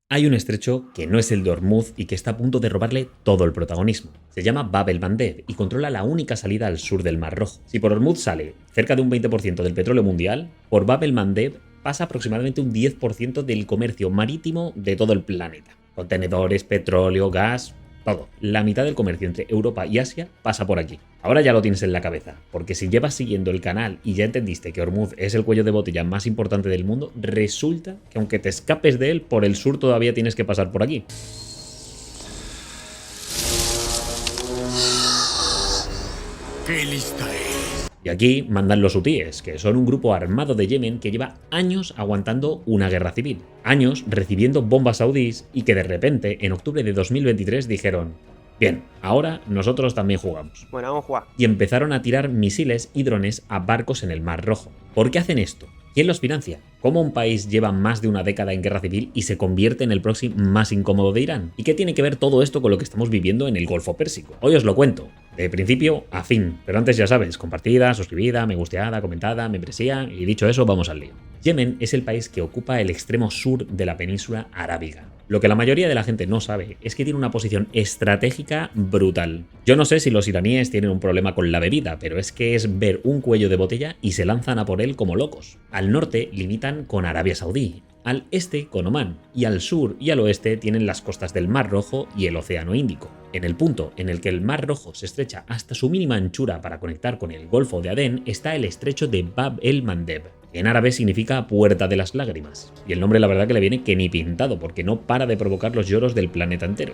Hay un estrecho que no es el de Hormuz y que está a punto de robarle todo el protagonismo. Se llama Bab el-Mandeb y controla la única salida al sur del Mar Rojo. Si por Hormuz sale cerca de un 20% del petróleo mundial, por Bab el-Mandeb pasa aproximadamente un 10% del comercio marítimo de todo el planeta. Contenedores, petróleo, gas, todo. La mitad del comercio entre Europa y Asia pasa por aquí. Ahora ya lo tienes en la cabeza, porque si llevas siguiendo el canal y ya entendiste que Hormuz es el cuello de botella más importante del mundo, resulta que aunque te escapes de él, por el sur todavía tienes que pasar por aquí. ¡Qué lista es! Y aquí mandan los hutíes, que son un grupo armado de Yemen que lleva años aguantando una guerra civil, años recibiendo bombas saudíes y que de repente, en octubre de 2023, dijeron: bien, ahora nosotros también jugamos. Bueno, vamos a jugar. Y empezaron a tirar misiles y drones a barcos en el Mar Rojo. ¿Por qué hacen esto? ¿Quién los financia? ¿Cómo un país lleva más de una década en guerra civil y se convierte en el próximo más incómodo de Irán? ¿Y qué tiene que ver todo esto con lo que estamos viviendo en el Golfo Pérsico? Hoy os lo cuento, de principio a fin. Pero antes ya sabes, compartida, suscribida, me gusteada, comentada, membresía y dicho eso, vamos al lío. Yemen es el país que ocupa el extremo sur de la península arábiga. Lo que la mayoría de la gente no sabe es que tiene una posición estratégica brutal. Yo no sé si los iraníes tienen un problema con la bebida, pero es que es ver un cuello de botella y se lanzan a por él como locos. Al norte limitan con Arabia Saudí, al este con Omán, y al sur y al oeste tienen las costas del Mar Rojo y el Océano Índico. En el punto en el que el Mar Rojo se estrecha hasta su mínima anchura para conectar con el Golfo de Adén está el estrecho de Bab el-Mandeb, que en árabe significa puerta de las lágrimas. Y el nombre la verdad que le viene que ni pintado, porque no para de provocar los lloros del planeta entero.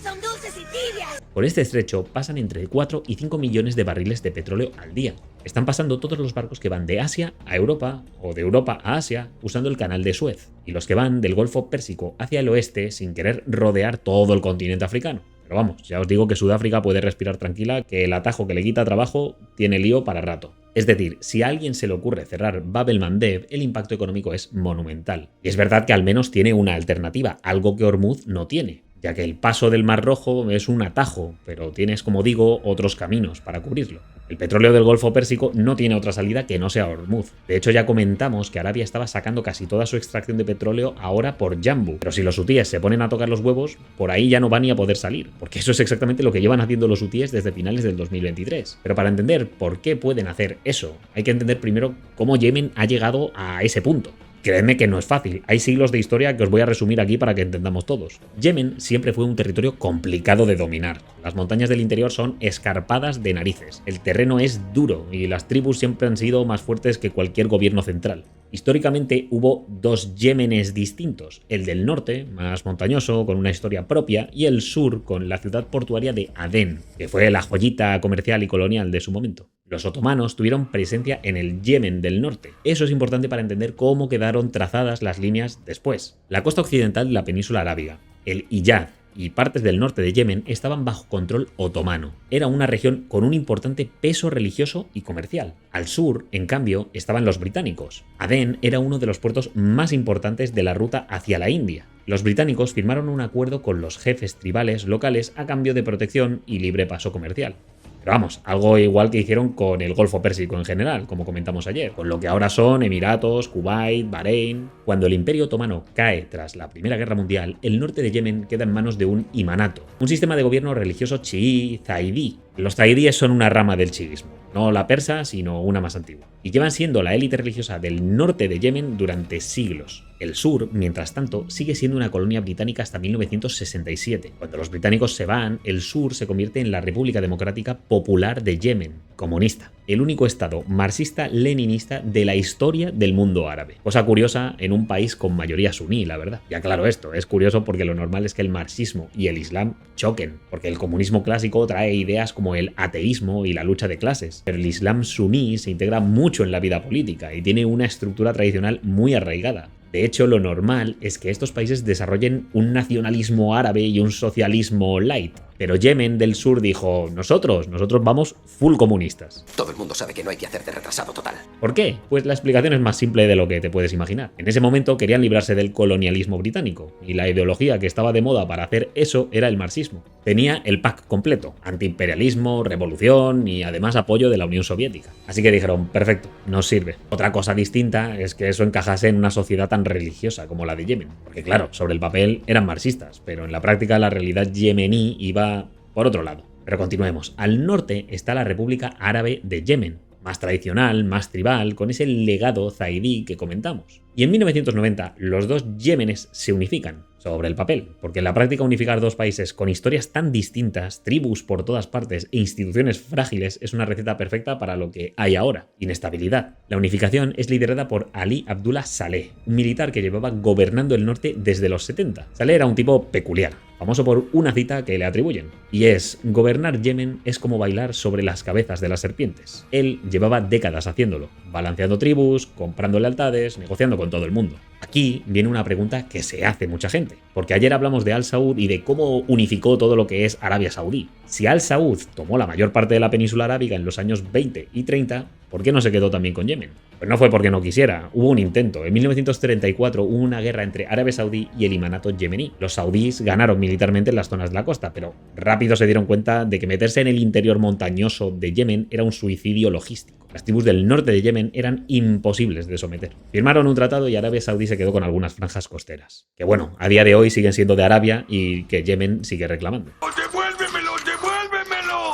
Son dulces y tibias. Por este estrecho pasan entre 4 y 5 millones de barriles de petróleo al día. Están pasando todos los barcos que van de Asia a Europa o de Europa a Asia usando el canal de Suez, y los que van del Golfo Pérsico hacia el oeste sin querer rodear todo el continente africano. Pero vamos, ya os digo que Sudáfrica puede respirar tranquila, que el atajo que le quita trabajo tiene lío para rato. Es decir, si a alguien se le ocurre cerrar Bab el-Mandeb, el impacto económico es monumental. Y es verdad que al menos tiene una alternativa, algo que Hormuz no tiene, ya que el paso del Mar Rojo es un atajo, pero tienes, como digo, otros caminos para cubrirlo. El petróleo del Golfo Pérsico no tiene otra salida que no sea Hormuz. De hecho, ya comentamos que Arabia estaba sacando casi toda su extracción de petróleo ahora por Yanbu, pero si los hutíes se ponen a tocar los huevos, por ahí ya no van ni a poder salir, porque eso es exactamente lo que llevan haciendo los hutíes desde finales del 2023. Pero para entender por qué pueden hacer eso, hay que entender primero cómo Yemen ha llegado a ese punto. Creedme que no es fácil, hay siglos de historia que os voy a resumir aquí para que entendamos todos. Yemen siempre fue un territorio complicado de dominar. Las montañas del interior son escarpadas de narices, el terreno es duro y las tribus siempre han sido más fuertes que cualquier gobierno central. Históricamente hubo dos Yemenes distintos, el del norte, más montañoso, con una historia propia, y el sur, con la ciudad portuaria de Adén, que fue la joyita comercial y colonial de su momento. Los otomanos tuvieron presencia en el Yemen del norte. Eso es importante para entender cómo quedaron trazadas las líneas después. La costa occidental de la península arábiga, el Hiyaz y partes del norte de Yemen estaban bajo control otomano. Era una región con un importante peso religioso y comercial. Al sur, en cambio, estaban los británicos. Adén era uno de los puertos más importantes de la ruta hacia la India. Los británicos firmaron un acuerdo con los jefes tribales locales a cambio de protección y libre paso comercial. Pero vamos, algo igual que hicieron con el Golfo Pérsico en general, como comentamos ayer, con lo que ahora son Emiratos, Kuwait, Bahrein. Cuando el Imperio Otomano cae tras la Primera Guerra Mundial, el norte de Yemen queda en manos de un imanato, un sistema de gobierno religioso chií zaidí. Los zaidíes son una rama del chiismo, no la persa, sino una más antigua, y llevan siendo la élite religiosa del norte de Yemen durante siglos. El sur, mientras tanto, sigue siendo una colonia británica hasta 1967. Cuando los británicos se van, el sur se convierte en la República Democrática Popular de Yemen, comunista, el único estado marxista-leninista de la historia del mundo árabe. Cosa curiosa en un país con mayoría suní, la verdad. Ya claro, esto es curioso porque lo normal es que el marxismo y el islam choquen, porque el comunismo clásico trae ideas como el ateísmo y la lucha de clases, pero el islam suní se integra mucho en la vida política y tiene una estructura tradicional muy arraigada. De hecho, lo normal es que estos países desarrollen un nacionalismo árabe y un socialismo light, Pero Yemen del Sur dijo, nosotros vamos full comunistas. Todo el mundo sabe que no hay que hacerte retrasado total. ¿Por qué? Pues la explicación es más simple de lo que te puedes imaginar. En ese momento querían librarse del colonialismo británico, y la ideología que estaba de moda para hacer eso era el marxismo. Tenía el pack completo, antiimperialismo, revolución y además apoyo de la Unión Soviética. Así que dijeron, perfecto, nos sirve. Otra cosa distinta es que eso encajase en una sociedad tan religiosa como la de Yemen. Porque claro, sobre el papel eran marxistas, pero en la práctica la realidad yemení iba por otro lado. Pero continuemos. Al norte está la República Árabe de Yemen, más tradicional, más tribal, con ese legado zaidí que comentamos. Y en 1990 los dos Yemenes se unifican, sobre el papel, porque en la práctica unificar dos países con historias tan distintas, tribus por todas partes e instituciones frágiles es una receta perfecta para lo que hay ahora, inestabilidad. La unificación es liderada por Ali Abdullah Saleh, un militar que llevaba gobernando el norte desde los 70. Saleh era un tipo peculiar, famoso por una cita que le atribuyen, y es: gobernar Yemen es como bailar sobre las cabezas de las serpientes. Él llevaba décadas haciéndolo, balanceando tribus, comprando lealtades, negociando con todo el mundo. Aquí viene una pregunta que se hace mucha gente, porque ayer hablamos de Al Saud y de cómo unificó todo lo que es Arabia Saudí. Si Al Saud tomó la mayor parte de la península arábiga en los años 20 y 30, ¿por qué no se quedó también con Yemen? Pues no fue porque no quisiera, hubo un intento. En 1934 hubo una guerra entre Arabia Saudí y el Imanato yemení. Los saudíes ganaron militarmente en las zonas de la costa, pero rápido se dieron cuenta de que meterse en el interior montañoso de Yemen era un suicidio logístico. Las tribus del norte de Yemen eran imposibles de someter. Firmaron un tratado y Arabia Saudí se quedó con algunas franjas costeras, que bueno, a día de hoy siguen siendo de Arabia y que Yemen sigue reclamando. ¡Devuélvemelo, devuélvemelo!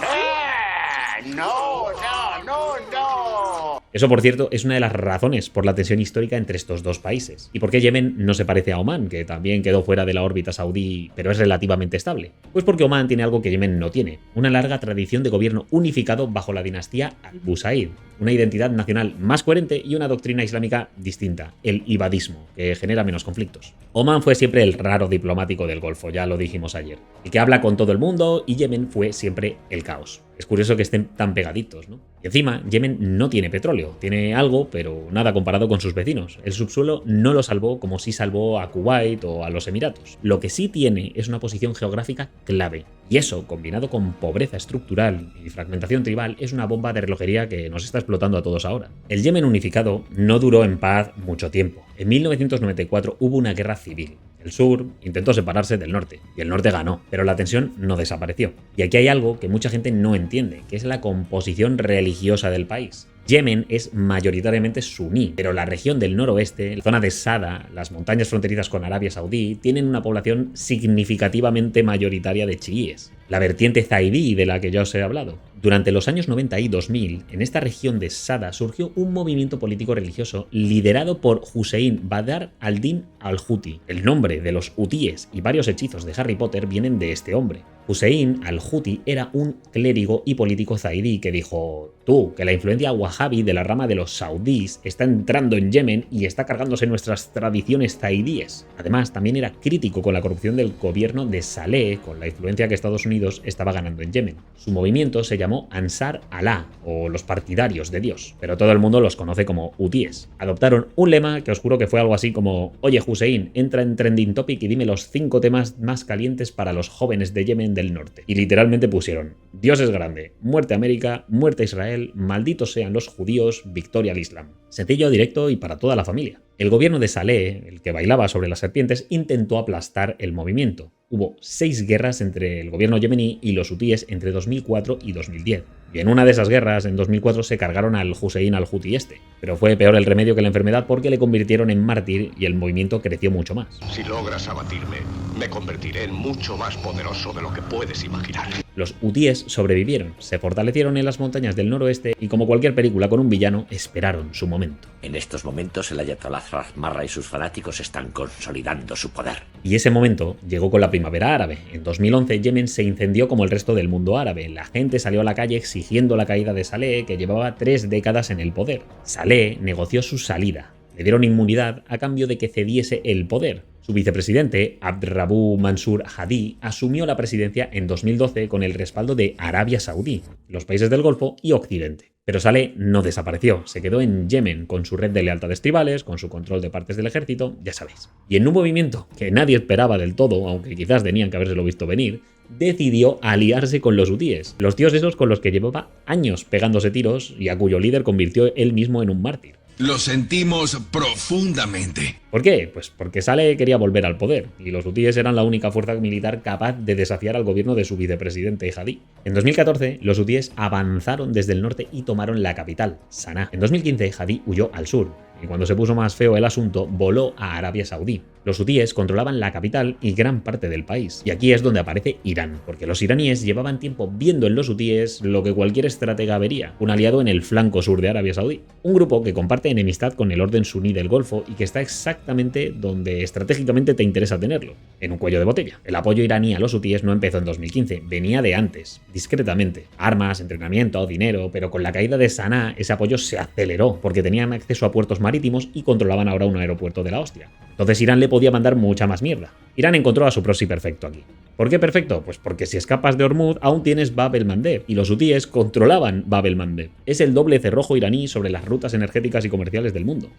No, no, no, no. Eso, por cierto, es una de las razones por la tensión histórica entre estos dos países. ¿Y por qué Yemen no se parece a Omán, que también quedó fuera de la órbita saudí, pero es relativamente estable? Pues porque Omán tiene algo que Yemen no tiene, una larga tradición de gobierno unificado bajo la dinastía Al-Busaid, una identidad nacional más coherente y una doctrina islámica distinta, el ibadismo, que genera menos conflictos. Omán fue siempre el raro diplomático del Golfo, ya lo dijimos ayer, el que habla con todo el mundo, y Yemen fue siempre el caos. Es curioso que estén tan pegaditos, ¿no? Y encima, Yemen no tiene petróleo, tiene algo, pero nada comparado con sus vecinos. El subsuelo no lo salvó como sí salvó a Kuwait o a los Emiratos. Lo que sí tiene es una posición geográfica clave. Y eso, combinado con pobreza estructural y fragmentación tribal, es una bomba de relojería que nos está explotando a todos ahora. El Yemen unificado no duró en paz mucho tiempo. En 1994 hubo una guerra civil. El sur intentó separarse del norte, y el norte ganó, pero la tensión no desapareció. Y aquí hay algo que mucha gente no entiende, que es la composición religiosa del país. Yemen es mayoritariamente suní, pero la región del noroeste, la zona de Sada, las montañas fronterizas con Arabia Saudí, tienen una población significativamente mayoritaria de chiíes, la vertiente zaidí de la que ya os he hablado. Durante los años 90 y 2000, en esta región de Sada surgió un movimiento político religioso liderado por Hussein Badr al-Din al-Huti. El nombre de los hutíes y varios hechizos de Harry Potter vienen de este hombre. Hussein al-Huti era un clérigo y político zaidí que dijo: tú, que la influencia wahhabi de la rama de los saudíes está entrando en Yemen y está cargándose nuestras tradiciones zaidíes. Además, también era crítico con la corrupción del gobierno de Saleh, con la influencia que Estados Unidos estaba ganando en Yemen. Su movimiento se llamó Ansar Allah, o los partidarios de Dios, pero todo el mundo los conoce como hutíes. Adoptaron un lema que os juro que fue algo así como: oye Hussein, entra en Trending Topic y dime los 5 temas más calientes para los jóvenes de Yemen del norte. Y literalmente pusieron: Dios es grande, muerte a América, muerte a Israel, malditos sean los judíos, victoria al Islam. Sencillo, directo y para toda la familia. El gobierno de Saleh, el que bailaba sobre las serpientes, intentó aplastar el movimiento. Hubo 6 guerras entre el gobierno yemení y los hutíes entre 2004 y 2010. Y en una de esas guerras, en 2004, se cargaron al Hussein al-Huti este. Pero fue peor el remedio que la enfermedad porque le convirtieron en mártir y el movimiento creció mucho más. Si logras abatirme, me convertiré en mucho más poderoso de lo que puedes imaginar. Los hutíes sobrevivieron, se fortalecieron en las montañas del noroeste y, como cualquier película con un villano, esperaron su momento. En estos momentos el Ayatollah Marra y sus fanáticos están consolidando su poder. Y ese momento llegó con la primavera árabe. En 2011 Yemen se incendió como el resto del mundo árabe. La gente salió a la calle exigiendo la caída de Saleh, que llevaba 3 décadas en el poder. Saleh negoció su salida. Le dieron inmunidad a cambio de que cediese el poder. Su vicepresidente, Abdrabbu Mansur Hadi, asumió la presidencia en 2012 con el respaldo de Arabia Saudí, los países del Golfo y Occidente. Pero Saleh no desapareció, se quedó en Yemen con su red de lealtades tribales, con su control de partes del ejército, ya sabéis. Y en un movimiento que nadie esperaba del todo, aunque quizás tenían que habérselo visto venir, decidió aliarse con los hutíes, los tíos esos con los que llevaba años pegándose tiros y a cuyo líder convirtió él mismo en un mártir. Lo sentimos profundamente. ¿Por qué? Pues porque Saleh quería volver al poder, y los hutíes eran la única fuerza militar capaz de desafiar al gobierno de su vicepresidente Hadi. En 2014, los hutíes avanzaron desde el norte y tomaron la capital, Saná. En 2015, Hadi huyó al sur, y cuando se puso más feo el asunto, voló a Arabia Saudí. Los hutíes controlaban la capital y gran parte del país. Y aquí es donde aparece Irán, porque los iraníes llevaban tiempo viendo en los hutíes lo que cualquier estratega vería, un aliado en el flanco sur de Arabia Saudí. Un grupo que comparte enemistad con el orden suní del Golfo y que está exactamente donde estratégicamente te interesa tenerlo, en un cuello de botella. El apoyo iraní a los hutíes no empezó en 2015, venía de antes, discretamente. Armas, entrenamiento, dinero, pero con la caída de Saná ese apoyo se aceleró, porque tenían acceso a puertos marítimos y controlaban ahora un aeropuerto de la hostia. Entonces Irán le podía mandar mucha más mierda. Irán encontró a su proxy perfecto aquí. ¿Por qué perfecto? Pues porque si escapas de Hormuz aún tienes Bab el-Mandeb, y los hutíes controlaban Bab el-Mandeb. Es el doble cerrojo iraní sobre las rutas energéticas y comerciales del mundo.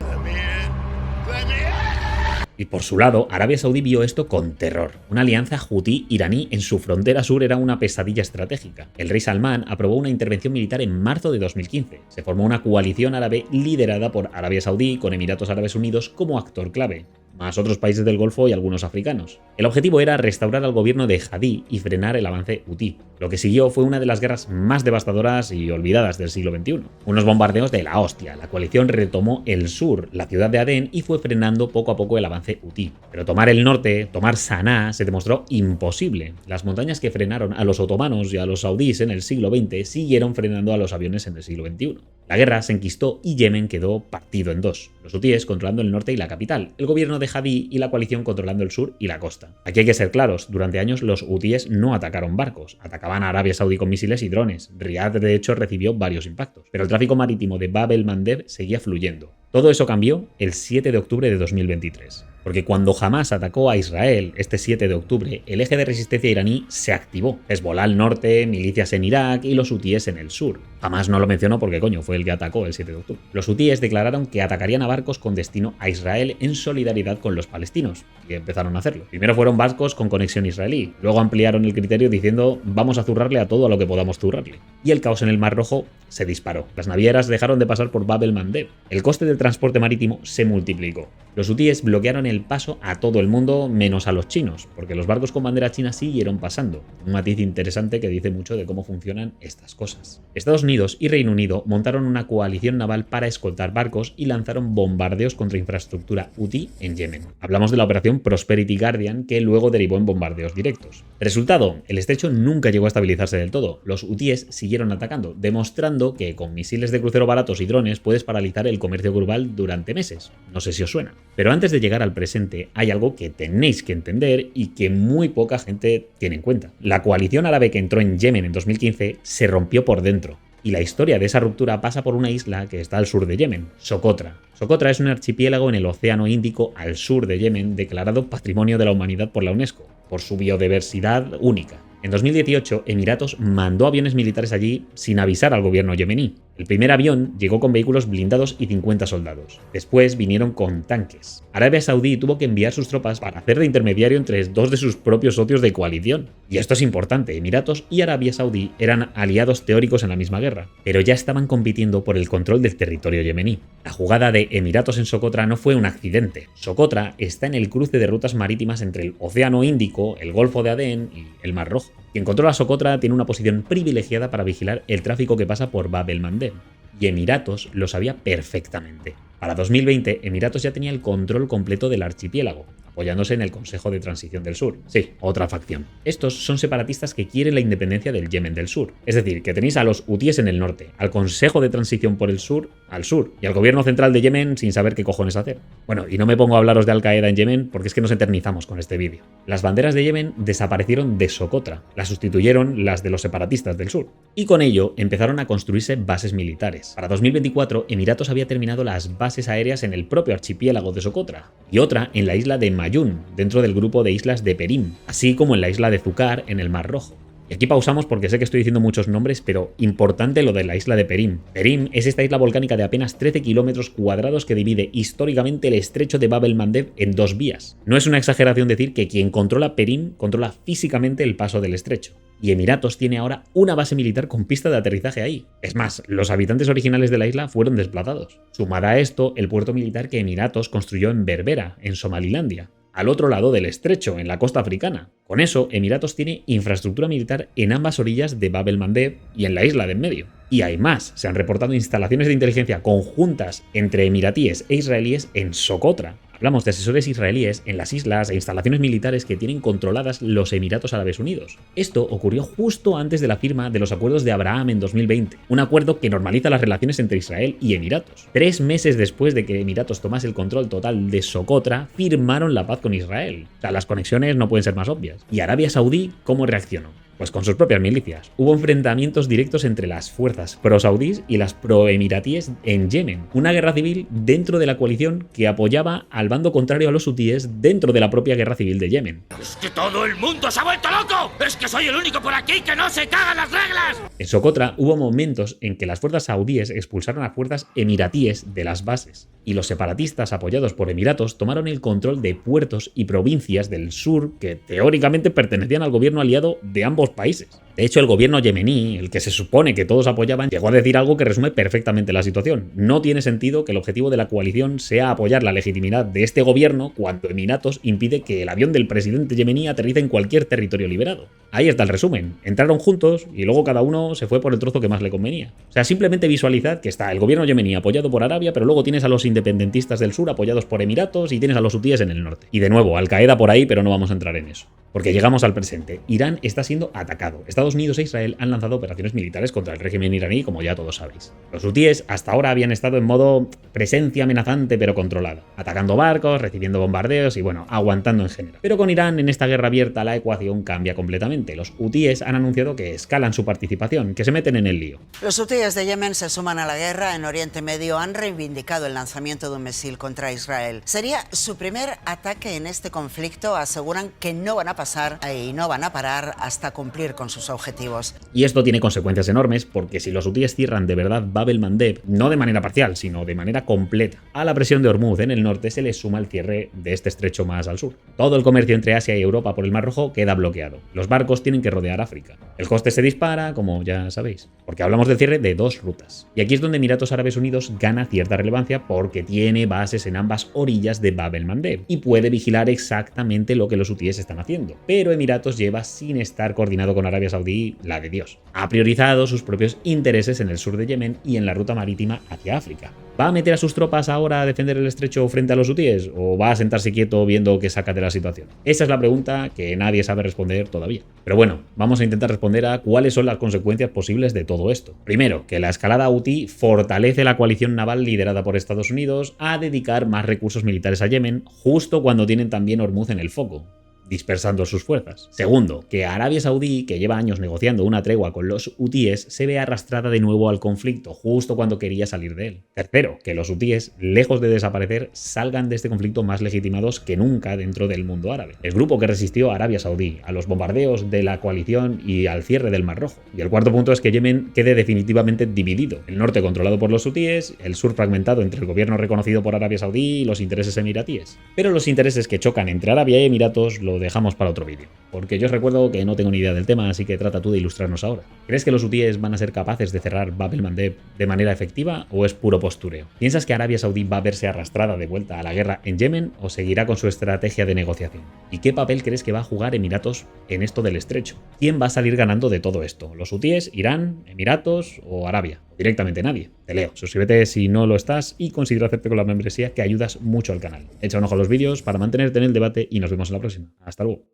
Y por su lado, Arabia Saudí vio esto con terror. Una alianza hutí-iraní en su frontera sur era una pesadilla estratégica. El rey Salmán aprobó una intervención militar en marzo de 2015. Se formó una coalición árabe liderada por Arabia Saudí con Emiratos Árabes Unidos como actor clave, más otros países del Golfo y algunos africanos. El objetivo era restaurar al gobierno de Hadi y frenar el avance hutí. Lo que siguió fue una de las guerras más devastadoras y olvidadas del siglo XXI. Unos bombardeos de la hostia. La coalición retomó el sur, la ciudad de Adén, y fue frenando poco a poco el avance hutí. Pero tomar el norte, tomar Saná, se demostró imposible. Las montañas que frenaron a los otomanos y a los saudíes en el siglo XX siguieron frenando a los aviones en el siglo XXI. La guerra se enquistó y Yemen quedó partido en dos. Los hutíes controlando el norte y la capital, el gobierno de Hadi y la coalición controlando el sur y la costa. Aquí hay que ser claros, durante años los hutíes no atacaron barcos, atacaban a Arabia Saudí con misiles y drones. Riad de hecho recibió varios impactos, pero el tráfico marítimo de Bab el-Mandeb seguía fluyendo. Todo eso cambió el 7 de octubre de 2023. Porque cuando Hamas atacó a Israel este 7 de octubre, el eje de resistencia iraní se activó. Hezbollah al norte, milicias en Irak y los hutíes en el sur. Hamas no lo mencionó porque coño, fue el que atacó el 7 de octubre. Los hutíes declararon que atacarían a barcos con destino a Israel en solidaridad con los palestinos, y empezaron a hacerlo. Primero fueron barcos con conexión israelí, luego ampliaron el criterio diciendo vamos a zurrarle a todo a lo que podamos zurrarle. Y el caos en el Mar Rojo se disparó. Las navieras dejaron de pasar por Bab el-Mandeb. El coste del transporte marítimo se multiplicó. Los hutíes bloquearon el paso a todo el mundo menos a los chinos, porque los barcos con bandera china siguieron pasando. Un matiz interesante que dice mucho de cómo funcionan estas cosas. Estados Unidos y Reino Unido montaron una coalición naval para escoltar barcos y lanzaron bombardeos contra infraestructura hutí en Yemen. Hablamos de la operación Prosperity Guardian, que luego derivó en bombardeos directos. Resultado, el estrecho nunca llegó a estabilizarse del todo. Los hutíes siguieron atacando, demostrando que con misiles de crucero baratos y drones puedes paralizar el comercio global durante meses. No sé si os suena. Pero antes de llegar al presente, hay algo que tenéis que entender y que muy poca gente tiene en cuenta. La coalición árabe que entró en Yemen en 2015 se rompió por dentro. Y la historia de esa ruptura pasa por una isla que está al sur de Yemen, Socotra. Socotra es un archipiélago en el Océano Índico al sur de Yemen, declarado Patrimonio de la Humanidad por la UNESCO, por su biodiversidad única. En 2018, Emiratos mandó aviones militares allí sin avisar al gobierno yemení. El primer avión llegó con vehículos blindados y 50 soldados. Después vinieron con tanques. Arabia Saudí tuvo que enviar sus tropas para hacer de intermediario entre dos de sus propios socios de coalición. Y esto es importante, Emiratos y Arabia Saudí eran aliados teóricos en la misma guerra, pero ya estaban compitiendo por el control del territorio yemení. La jugada de Emiratos en Socotra no fue un accidente. Socotra está en el cruce de rutas marítimas entre el Océano Índico, el Golfo de Adén y el Mar Rojo. Quien controla Socotra tiene una posición privilegiada para vigilar el tráfico que pasa por Bab el-Mandeb. Y Emiratos lo sabía perfectamente. Para 2020, Emiratos ya tenía el control completo del archipiélago, apoyándose en el Consejo de Transición del Sur. Sí, otra facción. Estos son separatistas que quieren la independencia del Yemen del Sur. Es decir, que tenéis a los hutíes en el norte, al Consejo de Transición por el Sur, al sur, y al gobierno central de Yemen sin saber qué cojones hacer. Bueno, y no me pongo a hablaros de Al-Qaeda en Yemen porque es que nos eternizamos con este vídeo. Las banderas de Yemen desaparecieron de Socotra, las sustituyeron las de los separatistas del sur. Y con ello empezaron a construirse bases militares. Para 2024, Emiratos había terminado las bases aéreas en el propio archipiélago de Socotra, y otra en la isla de Mayún, dentro del grupo de islas de Perim, así como en la isla de Zúcar en el Mar Rojo. Y aquí pausamos porque sé que estoy diciendo muchos nombres, pero importante lo de la isla de Perim. Perim es esta isla volcánica de apenas 13 kilómetros cuadrados que divide históricamente el estrecho de Bab el-Mandeb en dos vías. No es una exageración decir que quien controla Perim controla físicamente el paso del estrecho. Y Emiratos tiene ahora una base militar con pista de aterrizaje ahí. Es más, los habitantes originales de la isla fueron desplazados. Sumada a esto, el puerto militar que Emiratos construyó en Berbera, en Somalilandia, al otro lado del estrecho, en la costa africana. Con eso, Emiratos tiene infraestructura militar en ambas orillas de Bab el-Mandeb y en la isla de en medio. Y hay más, se han reportado instalaciones de inteligencia conjuntas entre emiratíes e israelíes en Socotra. Hablamos de asesores israelíes en las islas e instalaciones militares que tienen controladas los Emiratos Árabes Unidos. Esto ocurrió justo antes de la firma de los acuerdos de Abraham en 2020, un acuerdo que normaliza las relaciones entre Israel y Emiratos. 3 meses después de que Emiratos tomase el control total de Socotra, firmaron la paz con Israel. O sea, las conexiones no pueden ser más obvias. ¿Y Arabia Saudí cómo reaccionó? Pues con sus propias milicias. Hubo enfrentamientos directos entre las fuerzas pro-saudíes y las pro-emiratíes en Yemen. Una guerra civil dentro de la coalición que apoyaba al bando contrario a los hutíes dentro de la propia guerra civil de Yemen. ¡Es que todo el mundo se ha vuelto loco! ¡Es que soy el único por aquí que no se cagan las reglas! En Socotra hubo momentos en que las fuerzas saudíes expulsaron a fuerzas emiratíes de las bases. Y los separatistas apoyados por Emiratos tomaron el control de puertos y provincias del sur que teóricamente pertenecían al gobierno aliado de ambos países. De hecho, el gobierno yemení, el que se supone que todos apoyaban, llegó a decir algo que resume perfectamente la situación. No tiene sentido que el objetivo de la coalición sea apoyar la legitimidad de este gobierno cuando Emiratos impide que el avión del presidente yemení aterrice en cualquier territorio liberado. Ahí está el resumen. Entraron juntos y luego cada uno se fue por el trozo que más le convenía. O sea, simplemente visualizad que está el gobierno yemení apoyado por Arabia, pero luego tienes a los independentistas del sur apoyados por Emiratos y tienes a los hutíes en el norte. Y de nuevo, Al-Qaeda por ahí, pero no vamos a entrar en eso. Porque llegamos al presente. Irán está siendo atacado. Estados Unidos e Israel han lanzado operaciones militares contra el régimen iraní, como ya todos sabéis. Los hutíes hasta ahora habían estado en modo presencia amenazante pero controlada, atacando barcos, recibiendo bombardeos y bueno, aguantando en general. Pero con Irán en esta guerra abierta la ecuación cambia completamente. Los hutíes han anunciado que escalan su participación, que se meten en el lío. Los hutíes de Yemen se suman a la guerra en Oriente Medio, han reivindicado el lanzamiento de un misil contra Israel. Sería su primer ataque en este conflicto, aseguran que no van a pasar y no van a parar hasta cumplir con sus objetivos. Y esto tiene consecuencias enormes porque si los hutíes cierran de verdad Bab el-Mandeb, no de manera parcial, sino de manera completa, a la presión de Hormuz en el norte se le suma el cierre de este estrecho más al sur. Todo el comercio entre Asia y Europa por el Mar Rojo queda bloqueado. Los barcos tienen que rodear África. El coste se dispara, como ya sabéis, porque hablamos del cierre de 2 rutas. Y aquí es donde Emiratos Árabes Unidos gana cierta relevancia porque tiene bases en ambas orillas de Bab el-Mandeb y puede vigilar exactamente lo que los hutíes están haciendo. Pero Emiratos lleva sin estar coordinado con Arabia Saudí la de Dios. Ha priorizado sus propios intereses en el sur de Yemen y en la ruta marítima hacia África. ¿Va a meter a sus tropas ahora a defender el estrecho frente a los hutíes o va a sentarse quieto viendo qué saca de la situación? Esa es la pregunta que nadie sabe responder todavía. Pero bueno, vamos a intentar responder a cuáles son las consecuencias posibles de todo esto. Primero, que la escalada hutí fortalece la coalición naval liderada por Estados Unidos a dedicar más recursos militares a Yemen justo cuando tienen también Hormuz en el foco, dispersando sus fuerzas. Segundo, que Arabia Saudí, que lleva años negociando una tregua con los hutíes, se ve arrastrada de nuevo al conflicto, justo cuando quería salir de él. Tercero, que los hutíes, lejos de desaparecer, salgan de este conflicto más legitimados que nunca dentro del mundo árabe. El grupo que resistió a Arabia Saudí, a los bombardeos de la coalición y al cierre del Mar Rojo. Y el cuarto punto es que Yemen quede definitivamente dividido. El norte controlado por los hutíes, el sur fragmentado entre el gobierno reconocido por Arabia Saudí y los intereses emiratíes. Pero los intereses que chocan entre Arabia y Emiratos lo dejamos para otro vídeo, porque yo os recuerdo que no tengo ni idea del tema, así que trata tú de ilustrarnos ahora. ¿Crees que los hutíes van a ser capaces de cerrar Bab el-Mandeb de manera efectiva o es puro postureo? ¿Piensas que Arabia Saudí va a verse arrastrada de vuelta a la guerra en Yemen o seguirá con su estrategia de negociación? ¿Y qué papel crees que va a jugar Emiratos en esto del estrecho? ¿Quién va a salir ganando de todo esto? ¿Los hutíes, Irán, Emiratos o Arabia? O directamente nadie. Te leo. Suscríbete si no lo estás y considera hacerte con la membresía, que ayudas mucho al canal. Echa un ojo a los vídeos para mantenerte en el debate y nos vemos en la próxima. Hasta luego.